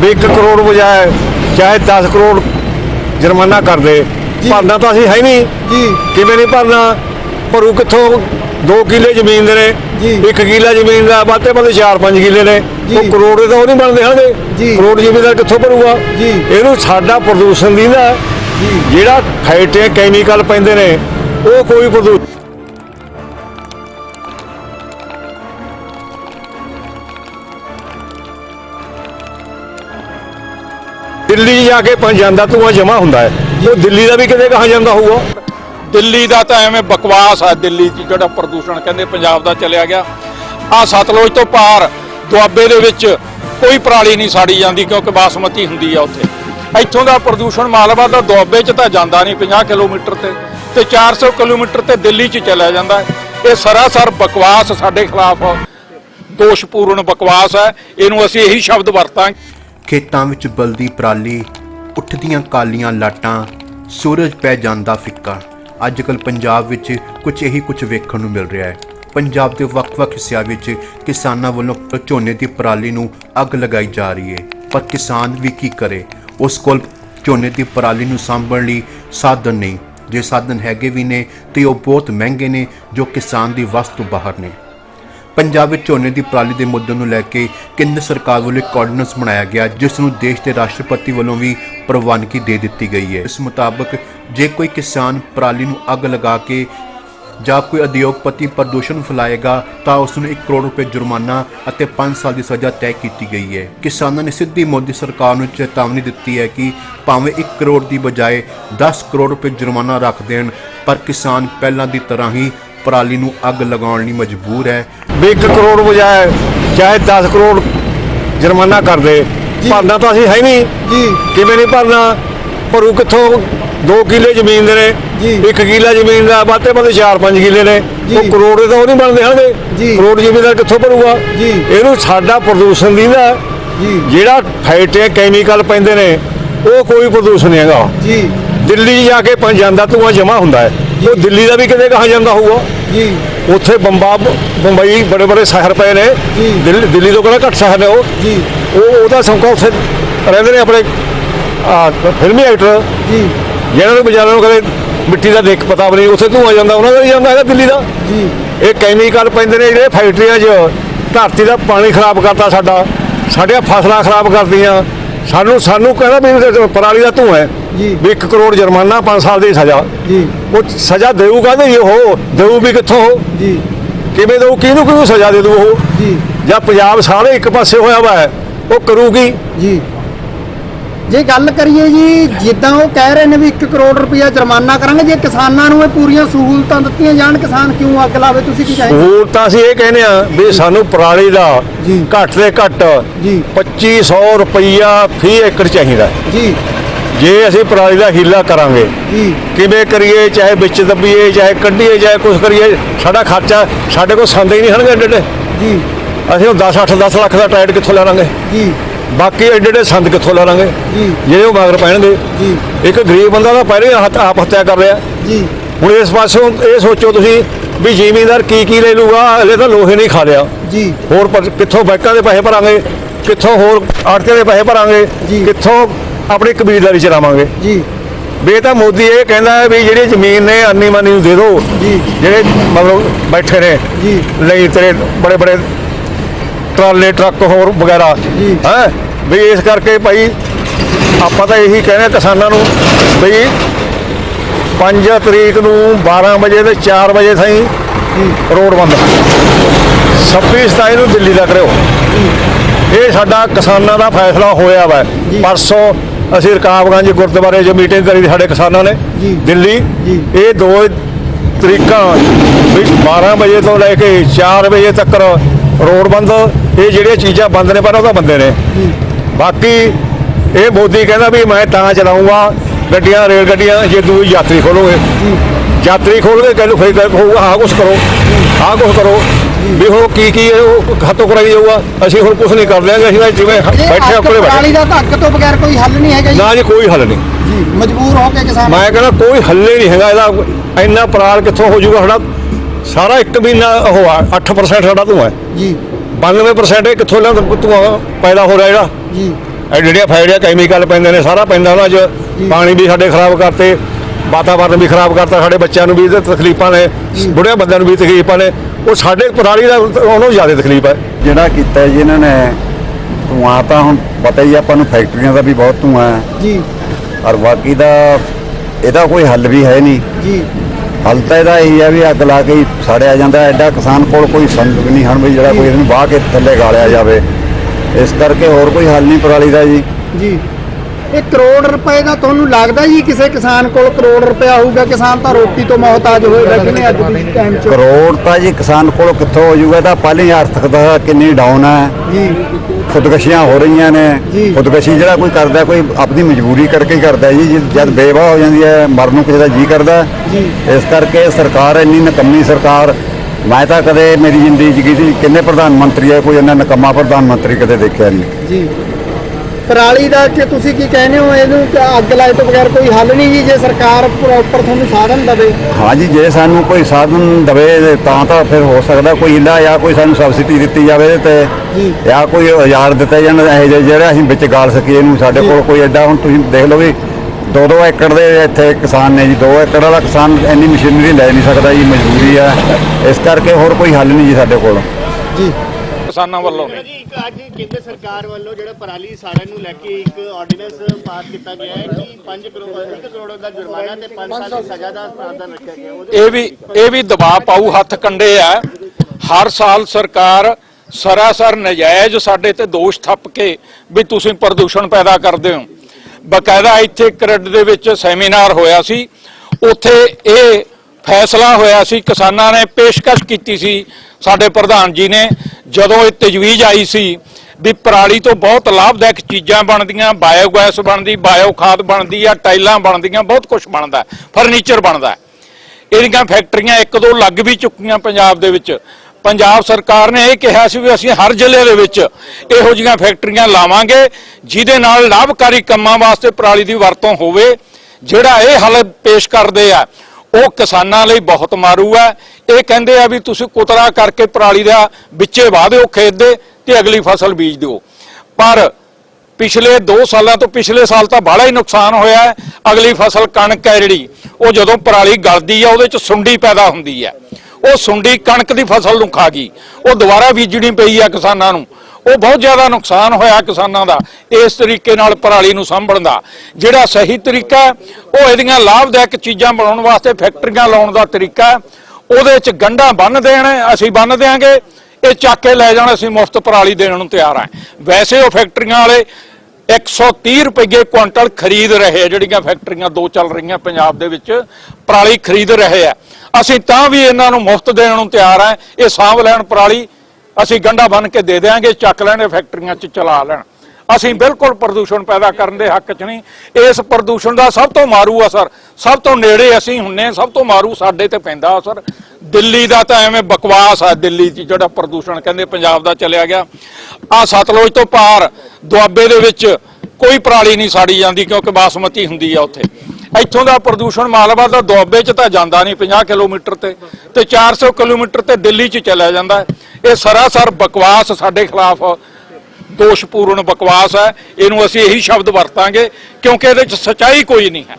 भी 1 करोड़ बजाय चाहे 10 करोड़ जुर्माना कर दे, भरना तो असीं है नहीं जी। किवें नहीं भरना, भरू कित्थों? 2 किले जमीन दे ने, 1 किला जमीन का वाधे वाधे 4-5 किले ने, वो करोड़ दे तो नहीं बनते हैं। करोड़ जिमीदार कित्थों भरूगा? इहनूं साडा प्रदूषण दी ना जिहड़ा फैक्टरी कैमीकल पैंदे ने वो कोई प्रदूषण दिल्ली जाके पहुंच जाता धुआं जमा हुंदा है, वो दिल्ली का भी किते कहाँ जाता होगा? दिल्ली का तो एवं बकवास है। दिल्ली जो प्रदूषण कहते पंजाब का चलिया गया। आ सतलुज तो पार दुआबे दे विच कोई पराली नहीं साड़ी जाती क्योंकि बासमती हुंदी है उत्थे। इत्थों का प्रदूषण मालवा का दुआबे च तो जाता नहीं 50 किलोमीटर ते 400 किलोमीटर ते दिल्ली च चलिया जाता है। ये सरासर बकवास साडे खिलाफ दोषपूर्ण बकवास है। इहनूं असीं यही शब्द वरतांगे। खेतां विच बलदी पराली, उठदियां कालियां लाटां, सूरज पै जांदा फिक्का। अजकल पंजाब विच कुछ वेखण नूं मिल रहा है। पंजाब के ਵੱਖ-ਵੱਖ हिस्सिਆਂ विच किसानां ਵੱਲੋਂ ਝੋਨੇ ਦੀ पराली नूं अग लगाई जा रही है, पर किसान भी की करे? उस कोल ਝੋਨੇ ਦੀ पराली नूं सांभण लई साधन नहीं, जे साधन हैगे भी ने तो वो बहुत महंगे ने जो किसान की वस तो बाहर ने। पंजाब में ਝੋਨੇ की पराली के मुद्दे को लैके केंद्र सरकार वालों एक ऑर्डीनेंस बनाया गया जिसनों देश के राष्ट्रपति वालों भी प्रवानगी दे दी गई है। इस मुताबिक जे कोई किसान पराली नूं अग लगा के ਜਾਂ कोई उद्योगपति प्रदूषण फैलाएगा तो उसनूं 1 करोड़ रुपए जुर्माना और 5 साल की सज़ा तय की गई है। किसानों ने सीधी मोदी सरकार को चेतावनी दी है कि भावें 1 करोड़ की बजाय 10 करोड़ रुपए जुर्माना रख देन, पर किसान पहलां की तरह ही पराली नूं अग लगाउण लई मजबूर है। भी 1 करोड़ बजाय चाहे 10 करोड़ जुर्माना कर दे, भरना तो असीं है नहीं किवें नहीं भरना, भरू कित्थों? 2 किले जमीन दे ने, 1 किला जमीन का वाधे वाधे 4-5 किले ने, वो करोड़ दे तो नहीं बनते हैं। करोड़ जिमीदार कित्थों भरूगा? इहनूं साडा प्रदूषण दी ना जिहड़ा फैक्टरी कैमीकल पैंदे ने वो कोई प्रदूषण नहीं हैगा। दिल्ली जाके पहुंच जाता धुआं जमा हुंदा है, वो दिल्ली का भी किते कहाँ जाता होगा? उत्थे बंबई बड़े बड़े शहर पे ने, दिल्ली तो कहना घट शहर ने वो संका उत्थे रहिंदे ने अपने फिल्मी एक्टर जिन्होंने बेचारिਆਂ ਨੂੰ कदे मिट्टी का देख पता भी नहीं, उत्थे धुआं जाता उन्होंने नहीं जाता है दिल्ली का। ये कैमीकल पैंदे ने जिहड़े फैक्टरियां 'च धरती का पानी खराब करता, साडियां फसलां खराब करदियां, सानू कहना भी पराली का धुआं है भी 1 करोड़ जुर्माना 5 साल की सज़ा। वो सज़ा देऊगा तो हो देऊ भी कित्थों हो? किवें देऊ? किहनूं सज़ा दे दू? जां पंजाब सारे एक पासे होया वा है वो करूगी? जे गल करिए जी जिद्दां वो कह रहे हैं भी 1 करोड़ रुपया जुर्माना करांगे, जे किसानां नूं पूरियां सहूलतां दित्तियां जाण किसान क्यों अग लावे? तुसीं की चाहेंगे? सहूलतां असीं ये कहने आ भी सानू पराली दा घੱਟ ते घੱਟ 2500 रुपया फी एकड़ चाहिदा जी। जे असीं पराली दा हीला करांगे किवें करिए, चाहे विच दब्बीए, चाहे कड्ढीए, चाहे कुछ करिए, साडा खर्चा साडे कोल संद ही नहीं हणगे एडे जी। असीं 10 ਲੱਖ ਦਾ ਟਾਇਰ कित्थों लावांगे जी? बाकी एडे संद कित्थों ला लांगे जे मगर पैणगे? एक गरीब बंदा तो पहले आप हत्या कर रहा जी। हुण इस पासों ये सोचो तुसीं भी जिमीदार की ले लूगा, हले तो लोहे नहीं खा लिया जी। होर कित्थों बैंकां दे पैसे भरांगे, कित्थों होर आड़तियां दे पैसे भरांगे, कित्थों अपनी कबीलदारी चलावांगे जी। भी तो मोदी ये कहना है भी जिहड़ी जमीन ने अन्नी मानी दे दो जिहड़े मतलब बैठे ने नहीं तेरे बड़े बड़े ट्राले ट्रक होर वगैरह है भी। इस करके भाई आपां तां यही कहने किसानां नूं भी 5 तरीक नूं 12 बजे ते 4 बजे ताईं रोड बंद, 26-27 नूं दिल्ली तक रहो। ये साडा किसानां दा फैसला होया वा। परसों असीं रकाबगंज गुरुद्वारे 'च मीटिंग करी साडे किसानां ने दिल्ली। ये 2 तरीकां भी 12 बजे तो लैके 4 बजे तक रोड बंद। ये जिहड़ियां चीज़ां बंद ने पर वो बंदे ने। बाकी ये मोदी कहना भी मैं तां चलाऊँगा गड्डियां रेल गड्डियां जे दूई यात्री खोलोगे, यात्री खोल के कहलू फिर होगा आह कुछ करो भी हो की हथों कराई जाऊगा। असीं हुण कुछ नहीं कर देंगे, असीं जिवें बैठे अपने पराली दा अग तो बगैर कोई हल नहीं है ना जी, कोई हल नहीं जी। मजबूर हो के किसान, मैं कहना कोई हल ही नहीं है इहदा। इन्ना पराल कित्थों हो जाऊगा? साडा सारा 1 महीना हो 8% साडा धुआं है जी। 92% कित्थों धुआं पैदा हो रहा जी। ਇਹ ਜਿਹੜੀਆਂ ਫੈਕਟਰੀਆਂ ਕੈਮੀਕਲ ਪੈਂਦੇ ਨੇ ਸਾਰਾ ਪੈਂਦਾ ਉਹਨਾਂ 'ਚ ਪਾਣੀ ਵੀ ਸਾਡੇ ਖਰਾਬ ਕਰਤੇ, ਵਾਤਾਵਰਨ ਵੀ ਖਰਾਬ ਕਰਤਾ, ਸਾਡੇ ਬੱਚਿਆਂ ਨੂੰ ਵੀ ਇਹਦੇ ਤਕਲੀਫਾਂ ਨੇ, ਬੁढ़िया ਬੰਦਿਆਂ ਨੂੰ ਵੀ ਤਕਲੀਫਾਂ ਨੇ। ਉਹ ਸਾਡੇ ਪਰਾਲੀ ਦਾ ਉਹਨੂੰ ਜ਼ਿਆਦਾ ਤਕਲੀਫ ਹੈ। ਜਿਹੜਾ ਕੀਤਾ ਜੀ ਇਹਨਾਂ ਨੇ ਧੂਆਂ, ਤਾਂ ਹੁਣ ਪਤਾ ਹੀ ਆਪਾਂ ਨੂੰ ਫੈਕਟਰੀਆਂ ਦਾ ਵੀ ਬਹੁਤ ਧੂਆਂ ਹੈ ਜੀ ਔਰ ਬਾਕੀ ਦਾ ਇਹਦਾ ਕੋਈ ਹੱਲ ਵੀ ਹੈ ਨਹੀਂ ਜੀ। ਹੱਲ ਤਾਂ ਇਹਦਾ ਇਹੀ ਹੈ ਵੀ ਅੱਗ ਲਾ ਕੇ ਹੀ ਸਾੜਿਆ ਜਾਂਦਾ। ਐਡਾ ਕਿਸਾਨ ਕੋਲ ਕੋਈ ਸੰਦ ਨਹੀਂ ਹਨ ਵੀ ਜਿਹੜਾ ਕੋਈ ਇਹਨੂੰ ਵਾਹ ਕੇ ਥੱਲੇ ਗਾਲਿਆ ਜਾਵੇ। ਇਸ ਕਰਕੇ ਹੋਰ ਕੋਈ ਹੱਲ ਨਹੀਂ ਪਰਾਲੀ ਦਾ ਜੀ। ਜੀ ਇਹ ਕਰੋੜ ਰੁਪਏ ਦਾ ਤੁਹਾਨੂੰ ਲੱਗਦਾ ਜੀ ਕਿਸੇ ਕਿਸਾਨ ਕੋਲ ਕਰੋੜ ਰੁਪਇਆ ਹੋਊਗਾ? ਕਿਸਾਨ ਤਾਂ ਰੋਟੀ ਤੋਂ ਮੁਹਤਾਜ ਹੋਏ ਬੈਠੇ ਨੇ ਅੱਜ ਦੀ ਟਾਈਮ 'ਚ। ਕਰੋੜ ਤਾਂ ਜੀ ਕਿਸਾਨ ਕੋਲ ਕਿੱਥੋਂ ਹੋ ਜਾਊਗਾ? ਤਾਂ ਪਹਿਲੀ ਆਰਥਿਕਤਾ ਕਿੰਨੀ ਡਾਊਨ ਹੈ ਜੀ ਖੁਦਕਸ਼ੀਆਂ ਹੋ ਰਹੀਆਂ ਨੇ। ਜੀ। ਖੁਦਕਸ਼ੀ ਜਿਹੜਾ ਕੋਈ ਕਰਦਾ ਕੋਈ ਆਪਣੀ ਮਜਬੂਰੀ ਕਰਕੇ ਹੀ ਕਰਦਾ ਜੀ। ਜਦ ਬੇਵਾਹ ਹੋ ਜਾਂਦੀ ਹੈ ਮਰਨ ਨੂੰ ਕਿਸੇ ਦਾ ਜੀ ਕਰਦਾ। ਜੀ। ਇਸ ਕਰਕੇ ਸਰਕਾਰ ਇੰਨੀ ਨਕੰਮੀ ਸਰਕਾਰ, ਮੈਂ ਤਾਂ ਕਦੇ ਮੇਰੀ ਜ਼ਿੰਦਗੀ 'ਚ ਕਿੰਨੇ ਪ੍ਰਧਾਨ ਮੰਤਰੀ ਹੈ, ਕੋਈ ਇੰਨਾ ਨਕੰਮਾ ਪ੍ਰਧਾਨ ਮੰਤਰੀ ਕਦੇ ਦੇਖਿਆ ਨਹੀਂ ਜੀ। ਪਰਾਲੀ ਦਾ ਕਿ ਤੁਸੀਂ ਕੀ ਕਹਿੰਦੇ ਹੋ, ਇਹਨੂੰ ਅੱਗ ਲਾਏ ਤੋਂ ਬਗੈਰ ਕੋਈ ਹੱਲ ਨਹੀਂ ਜੀ? ਜੇ ਸਰਕਾਰ ਪ੍ਰੋਪਰ ਤੁਹਾਨੂੰ ਸਾਧਨ ਦੇਵੇ। ਹਾਂ ਜੀ, ਜੇ ਸਾਨੂੰ ਕੋਈ ਸਾਧਨ ਦੇਵੇ ਤਾਂ ਫਿਰ ਹੋ ਸਕਦਾ ਕੋਈ ਹਿੱਲਾ, ਜਾਂ ਕੋਈ ਸਾਨੂੰ ਸਬਸਿਡੀ ਦਿੱਤੀ ਜਾਵੇ ਇਹਦੇ ਜੀ। ਤੇ, ਜਾਂ ਕੋਈ ਔਜ਼ਾਰ ਦਿੱਤੇ ਜਾਣ ਇਹੋ ਜਿਹੇ ਜਿਹੜਾ ਅਸੀਂ ਵਿੱਚ ਗਾਲ ਸਕੀਏ ਇਹਨੂੰ। ਸਾਡੇ ਕੋਲ ਕੋਈ ਐਡਾ, ਹੁਣ ਤੁਸੀਂ ਦੇਖ ਲਓ ਵੀ 2-2 ਏਕੜ ਦੇ ਇੱਥੇ ਕਿਸਾਨ ਨੇ ਜੀ। 2 ਏਕੜ ਵਾਲਾ ਕਿਸਾਨ ਇੰਨੀ ਮਸ਼ੀਨਰੀ ਲੈ ਨਹੀਂ ਸਕਦਾ ਜੀ, ਮਜਬੂਰੀ ਹੈ। ਇਸ ਕਰਕੇ ਹੋਰ ਕੋਈ ਹੱਲ ਨਹੀਂ ਜੀ ਸਾਡੇ ਕੋਲ। ਜੀ ਕਿਸਾਨਾਂ ਵੱਲੋਂ ਜੀ ਇੱਕ ਅੱਜ ਕੇਂਦਰ ਸਰਕਾਰ ਵੱਲੋਂ ਜਿਹੜਾ ਪਰਾਲੀ ਸਾੜਨ ਨੂੰ ਲੈ ਕੇ ਇੱਕ ਆਰਡੀਨੈਂਸ ਪਾਸ ਕੀਤਾ ਗਿਆ ਹੈ ਕਿ 1 ਕਰੋੜ ਦਾ ਜੁਰਮਾਨਾ ਤੇ 5 ਸਾਲ ਦੀ ਸਜ਼ਾ ਦਾ ਪ੍ਰਾਵਧਾਨ ਰੱਖਿਆ ਗਿਆ। ਇਹ ਵੀ ਦਬਾਅ ਪਾਊ ਹੱਥ ਕੰਡੇ ਆ। ਹਰ ਸਾਲ ਸਰਕਾਰ ਸਰਾਸਰ ਨਜਾਇਜ਼ ਸਾਡੇ ਤੇ ਦੋਸ਼ ਥੱਪ ਕੇ ਵੀ ਤੁਸੀਂ ਪ੍ਰਦੂਸ਼ਣ ਪੈਦਾ ਕਰਦੇ ਹੋ। ਬਕਾਇਦਾ ਇੱਥੇ ਕਰੜ ਦੇ ਵਿੱਚ ਸੈਮੀਨਾਰ ਹੋਇਆ ਸੀ, ਉੱਥੇ ਇਹ ਫੈਸਲਾ ਹੋਇਆ ਸੀ, ਕਿਸਾਨਾਂ ਨੇ ਪੇਸ਼ਕਸ਼ ਕੀਤੀ ਸੀ ਸਾਡੇ ਪ੍ਰਧਾਨ ਜੀ ਨੇ, ਜਦੋਂ ਇਹ ਤਜਵੀਜ਼ ਆਈ ਸੀ ਵੀ ਪਰਾਲੀ ਤੋਂ ਬਹੁਤ ਲਾਭਦਾਇਕ ਚੀਜ਼ਾਂ ਬਣਦੀਆਂ, ਬਾਇਓਗੈਸ ਬਣਦੀ, ਬਾਇਓ ਖਾਦ ਬਣਦੀ ਆ, ਟਾਈਲਾਂ ਬਣਦੀਆਂ, ਬਹੁਤ ਕੁਝ ਬਣਦਾ, ਫਰਨੀਚਰ ਬਣਦਾ। ਇਹਦੀਆਂ ਫੈਕਟਰੀਆਂ 1-2 ਲੱਗ ਵੀ ਚੁੱਕੀਆਂ ਪੰਜਾਬ ਦੇ ਵਿੱਚ। ਪੰਜਾਬ ਸਰਕਾਰ ਨੇ ਇਹ ਕਿਹਾ ਸੀ ਵੀ ਅਸੀਂ ਹਰ ਜ਼ਿਲ੍ਹੇ ਦੇ ਵਿੱਚ ਇਹੋ ਜਿਹੀਆਂ ਫੈਕਟਰੀਆਂ ਲਾਵਾਂਗੇ ਜਿਹਦੇ ਨਾਲ ਲਾਭਕਾਰੀ ਕੰਮਾਂ ਵਾਸਤੇ ਪਰਾਲੀ ਦੀ ਵਰਤੋਂ ਹੋਵੇ। ਜਿਹੜਾ ਇਹ ਹੱਲ ਪੇਸ਼ ਕਰਦੇ ਆ ਉਹ ਕਿਸਾਨਾਂ ਲਈ ਬਹੁਤ ਮਾਰੂ ਹੈ। ਇਹ ਕਹਿੰਦੇ ਆ ਵੀ ਤੁਸੀਂ ਕੁਤਰਾ ਕਰਕੇ ਪਰਾਲੀ ਦਾ ਵਿੱਚੇ ਵਾਹ ਦਿਓ ਖੇਤ ਦੇ ਤੇ ਅਗਲੀ ਫਸਲ ਬੀਜ ਦਿਓ। ਪਰ ਪਿਛਲੇ 2 ਸਾਲਾਂ ਤੋਂ, ਪਿਛਲੇ ਸਾਲ ਤਾਂ ਬਾਹਲਾ ਹੀ ਨੁਕਸਾਨ ਹੋਇਆ ਹੈ। ਅਗਲੀ ਫਸਲ ਕਣਕ ਹੈ ਜਿਹੜੀ, ਉਹ ਜਦੋਂ ਪਰਾਲੀ ਗਲਦੀ ਆ ਉਹਦੇ ਚ ਸੁੰਡੀ ਪੈਦਾ ਹੁੰਦੀ ਹੈ। ਉਹ ਸੁੰਡੀ ਕਣਕ ਦੀ ਫਸਲ ਨੂੰ ਖਾ ਗਈ, ਉਹ ਦੁਬਾਰਾ ਬੀਜਣੀ ਪਈ ਆ ਕਿਸਾਨਾਂ ਨੂੰ। ਉਹ ਬਹੁਤ ਜ਼ਿਆਦਾ ਨੁਕਸਾਨ ਹੋਇਆ ਕਿਸਾਨਾਂ ਦਾ। ਇਸ ਤਰੀਕੇ ਨਾਲ ਪਰਾਲੀ ਨੂੰ ਸਾਂਭਣ ਦਾ ਜਿਹੜਾ ਸਹੀ ਤਰੀਕਾ ਉਹ ਇਹਦੀਆਂ ਲਾਭਦਾਇਕ ਚੀਜ਼ਾਂ ਬਣਾਉਣ ਵਾਸਤੇ ਫੈਕਟਰੀਆਂ ਲਾਉਣ ਦਾ ਤਰੀਕਾ, ਉਹਦੇ 'ਚ ਗੰਢਾਂ ਬੰਨ੍ਹ ਦੇਣ, ਅਸੀਂ ਬੰਨ੍ਹ ਦਿਆਂਗੇ, ਇਹ ਚੱਕ ਕੇ ਲੈ ਜਾਣ, ਅਸੀਂ ਮੁਫਤ ਪਰਾਲੀ ਦੇਣ ਨੂੰ ਤਿਆਰ ਹਾਂ। ਵੈਸੇ ਉਹ ਫੈਕਟਰੀਆਂ ਵਾਲੇ 130 ਰੁਪਏ ਕੁਇੰਟਲ ਖਰੀਦ ਰਹੇ ਆ। ਜਿਹੜੀਆਂ ਫੈਕਟਰੀਆਂ 2 ਚੱਲ ਰਹੀਆਂ ਪੰਜਾਬ ਦੇ ਵਿੱਚ ਪਰਾਲੀ ਖਰੀਦ ਰਹੇ ਆ। ਅਸੀਂ ਤਾਂ ਵੀ ਇਹਨਾਂ ਨੂੰ ਮੁਫਤ ਦੇਣ ਨੂੰ ਤਿਆਰ ਹਾਂ। ਇਹ ਸਾਂਭ ਲੈਣ ਪਰਾਲੀ, ਅਸੀਂ ਗੰਢਾ ਬੰਨ ਕੇ ਦੇ ਦਿਆਂਗੇ, ਚੱਕ ਲੈਣੇ ਫੈਕਟਰੀਆਂ 'ਚ ਚਲਾ ਲੈਣ। ਅਸੀਂ ਬਿਲਕੁਲ ਪ੍ਰਦੂਸ਼ਣ ਪੈਦਾ ਕਰਨ ਦੇ ਹੱਕ 'ਚ ਨਹੀਂ। ਇਸ ਪ੍ਰਦੂਸ਼ਣ ਦਾ ਸਭ ਤੋਂ ਮਾਰੂ ਅਸਰ, ਸਭ ਤੋਂ ਨੇੜੇ ਅਸੀਂ ਹੁੰਨੇ, ਸਭ ਤੋਂ ਮਾਰੂ ਸਾਡੇ ਤੇ ਪੈਂਦਾ ਅਸਰ। ਦਿੱਲੀ ਦਾ ਤਾਂ ਐਵੇਂ ਬਕਵਾਸ ਆ। ਦਿੱਲੀ 'ਚ ਜਿਹੜਾ ਪ੍ਰਦੂਸ਼ਣ ਕਹਿੰਦੇ ਪੰਜਾਬ ਦਾ ਚਲਿਆ ਗਿਆ। ਆ ਸਤਲੁਜ ਤੋਂ ਪਾਰ ਦੁਆਬੇ ਦੇ ਵਿੱਚ ਕੋਈ ਪਰਾਲੀ ਨਹੀਂ ਸਾੜੀ ਜਾਂਦੀ ਕਿਉਂਕਿ ਬਾਸਮਤੀ ਹੁੰਦੀ ਆ ਉੱਥੇ। ਇੱਥੋਂ ਦਾ ਪ੍ਰਦੂਸ਼ਣ ਮਾਲਵਾ ਦਾ ਦੁਆਬੇ 'ਚ ਤਾਂ ਜਾਂਦਾ ਨਹੀਂ 50 ਕਿਲੋਮੀਟਰ ਤੇ 400 ਕਿਲੋਮੀਟਰ ਤੇ ਦਿੱਲੀ 'ਚ ਚਲਿਆ ਜਾਂਦਾ। ਇਹ ਸਰਾਸਰ ਬਕਵਾਸ, ਸਾਡੇ ਖਿਲਾਫ ਦੋਸ਼ਪੂਰਨ ਬਕਵਾਸ ਹੈ। ਇਹਨੂੰ ਅਸੀਂ ਇਹੀ ਸ਼ਬਦ ਵਰਤਾਂਗੇ ਕਿਉਂਕਿ ਇਹਦੇ 'ਚ ਸੱਚਾਈ ਕੋਈ ਨਹੀਂ ਹੈ।